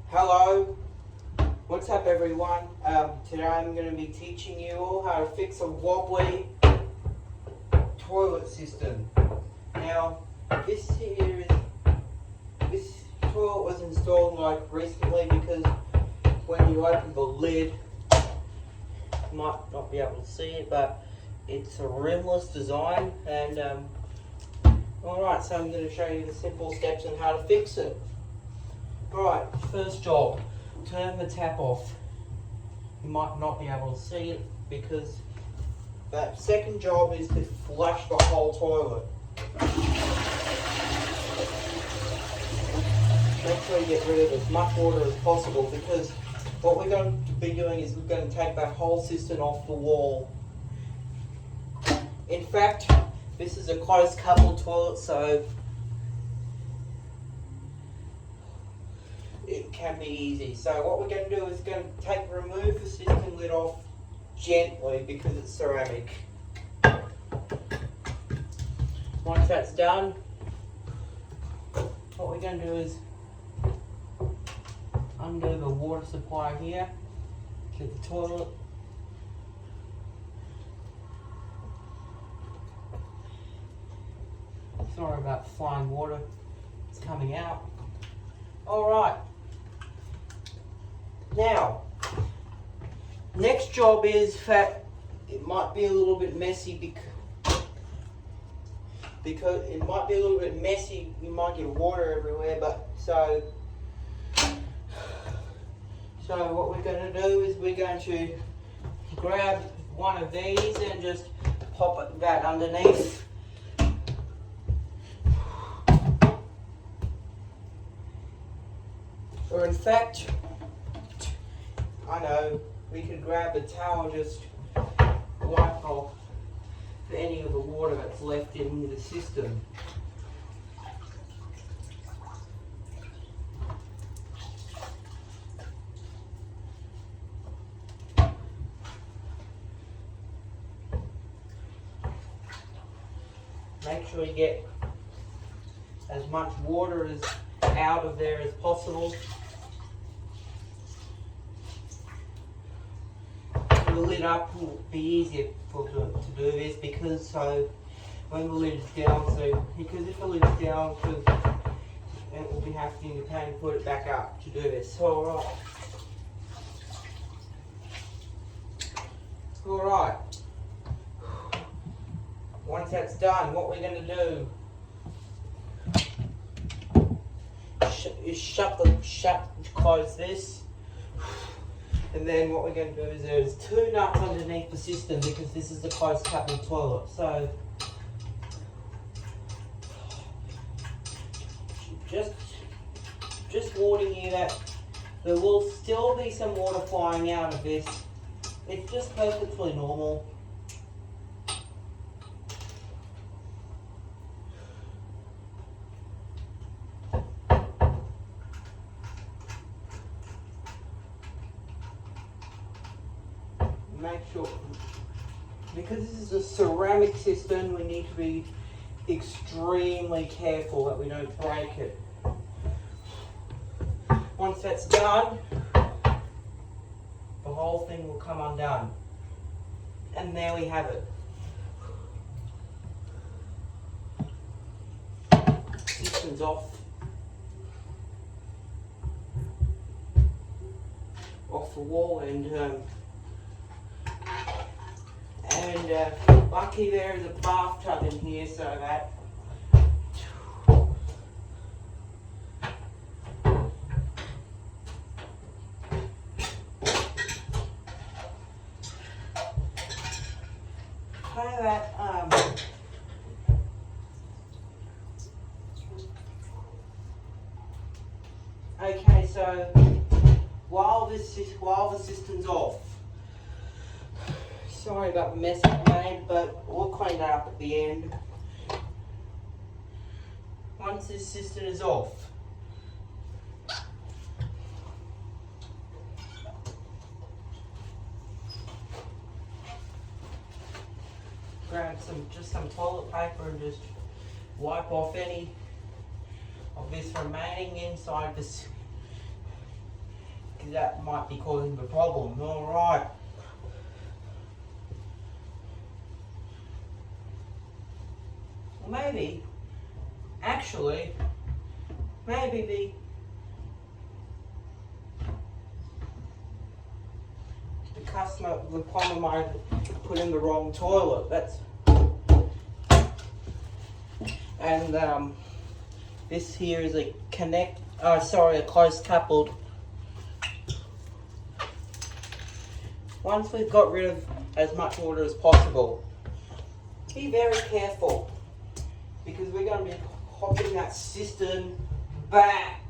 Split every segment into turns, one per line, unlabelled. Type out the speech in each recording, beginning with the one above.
Hello, what's up everyone? Today I'm going to be teaching you all how to fix a wobbly toilet cistern. Now, this toilet was installed like recently because when you open the lid, you might not be able to see it, but it's a rimless design. And alright, so I'm going to show you the simple steps on how to fix it. Alright, first job, turn the tap off. You might not be able to see it because that second job is to flush the whole toilet. Make sure you get rid of as much water as possible because what we're going to be doing is we're going to take that whole cistern off the wall. In fact, this is a closed coupled toilet, so it can be easy. So what we're going to do is remove the cistern lid off gently because it's ceramic. Once that's done, what we're going to do is undo the water supply here to the toilet. Sorry about flying water, it's coming out. Alright. Now, next job is that it might be a little bit messy because it might be a little bit messy. You might get water everywhere, but so what we're going to do is we're going to grab one of these and just pop that underneath. Or in fact, I know, we could grab a towel, just wipe off any of the water that's left in the cistern. Make sure you get as much water out of there as possible. The lid up will be easier to do this because when the lid is down, because if the lid is down, it will be having to put it back up to do this. Alright. Once that's done, what we're going to do is close this, and then what we're going to do is there's two nuts underneath the cistern because this is the closed coupled toilet. So just warning you that there will still be some water flying out of this. It's just perfectly normal. Make sure, because this is a ceramic cistern, we need to be extremely careful that we don't break it. Once that's done, the whole thing will come undone. And there we have it. Cistern's off the wall, and lucky there is a bathtub in here so that okay, so while the cistern's off, sorry about the mess I made, but we'll clean that up at the end. Once this cistern is off, grab some toilet paper and just wipe off any of this remaining inside this because that might be causing the problem. Alright. Well, maybe, actually, maybe the customer, the plumber might have put in the wrong toilet. That's, and this here is a a close coupled. Once we've got rid of as much water as possible, be very careful because we're going to be hopping that cistern back.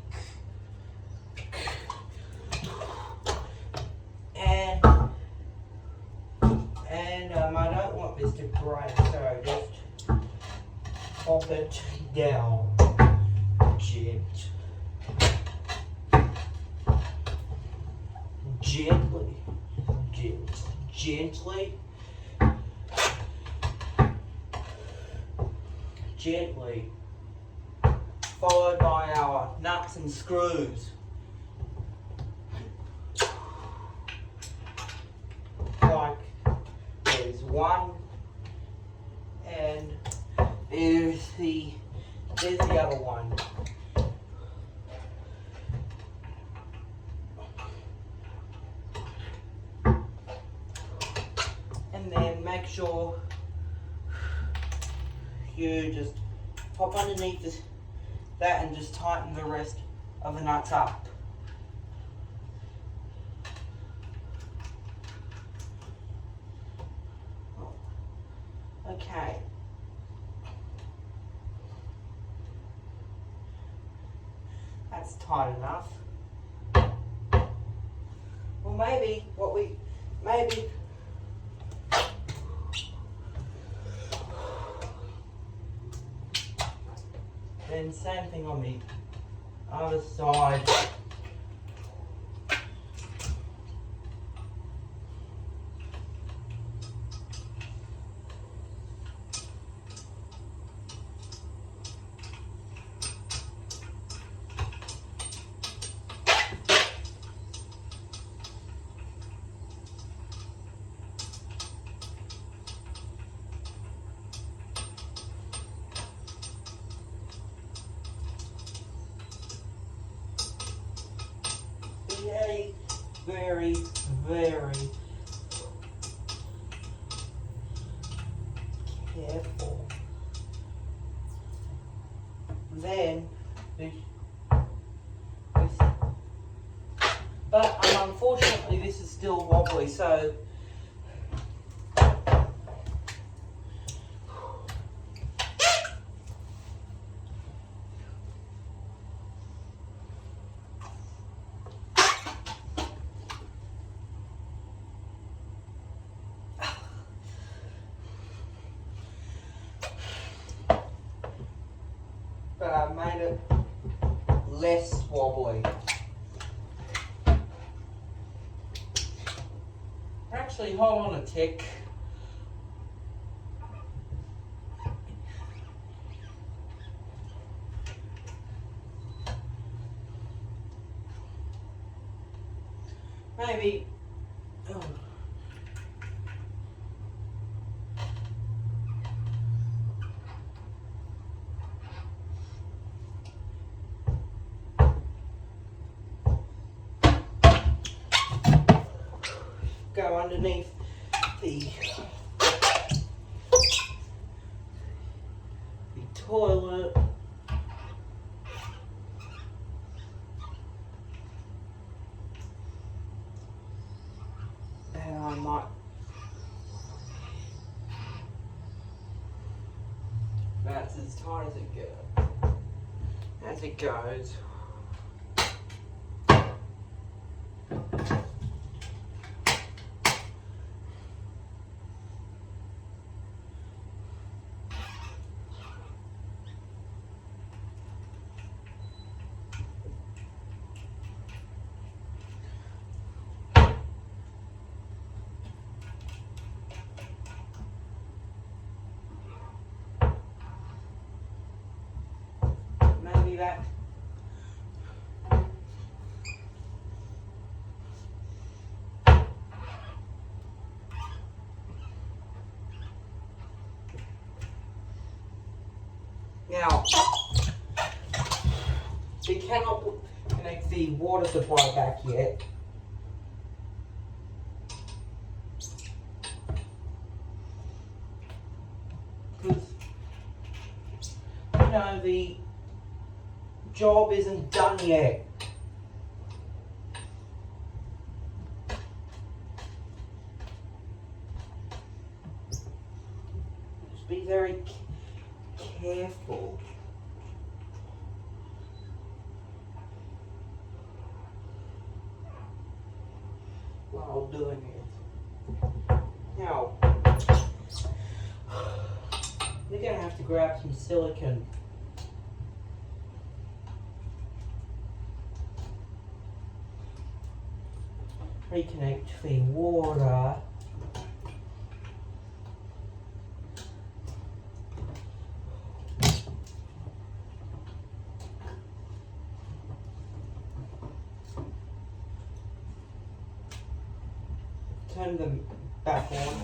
And I don't want this to break, so just pop it down. Gently, followed by our nuts and screws. Like there's one, and there's the other one. And then make sure you just pop underneath that and just tighten the rest of the nuts up. Okay. That's tight enough. Well, maybe then same thing on the other side. Very, very careful. Then but unfortunately this is still wobbly, so I made it less wobbly. Actually, hold on a tick. Maybe. Oh. Go underneath the toilet. And I might that's as tight as it goes. Maybe that Now, we cannot connect the water supply back yet. Because, you know, the job isn't done yet. Just be very careful. While doing it. Now, we're going to have to grab some silicone. Reconnect the water. Turn them back on.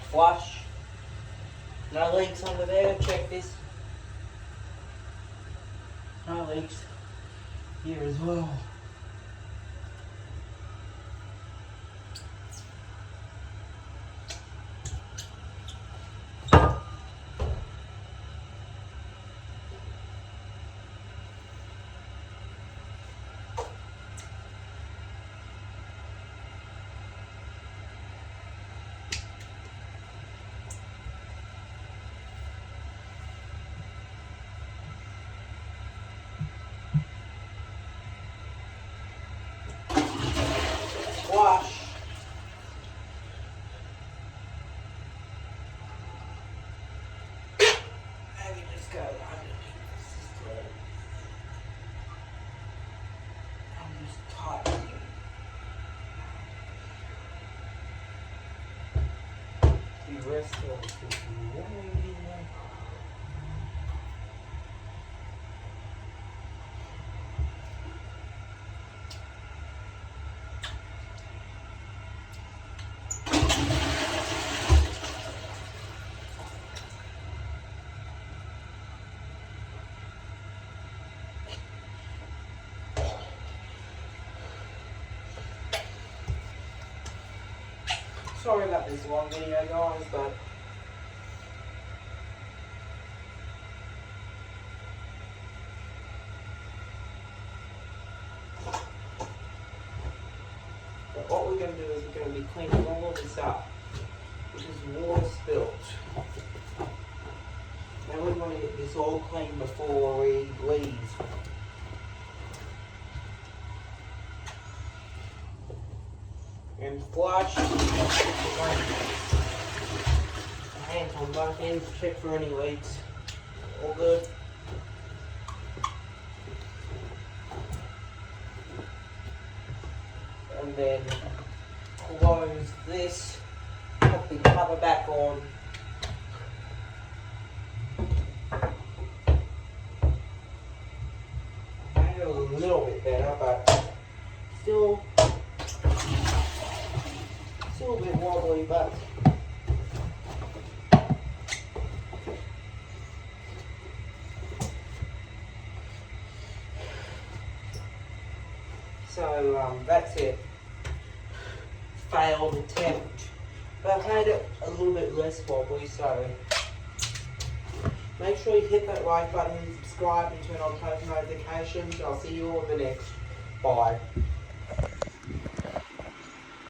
Flush. No leaks under there. Check this. No leaks here as well. Wash. And you just go underneath the cistern and just tighten it. The rest of it is right in there. Sorry about this long video, guys, but what we're going to do is we're going to be cleaning all of this up, which is water spilt. Now we want to get this all clean before we leave. And flush. Hands on both ends, check for any leaks. All good. And then close this, put the cover back on. Made it a little bit better, but still a bit wobbly, but so that's it. Failed attempt but I've made it a little bit less wobbly, so make sure you hit that like button and subscribe and turn on post notifications. I'll see you all in the next. Bye.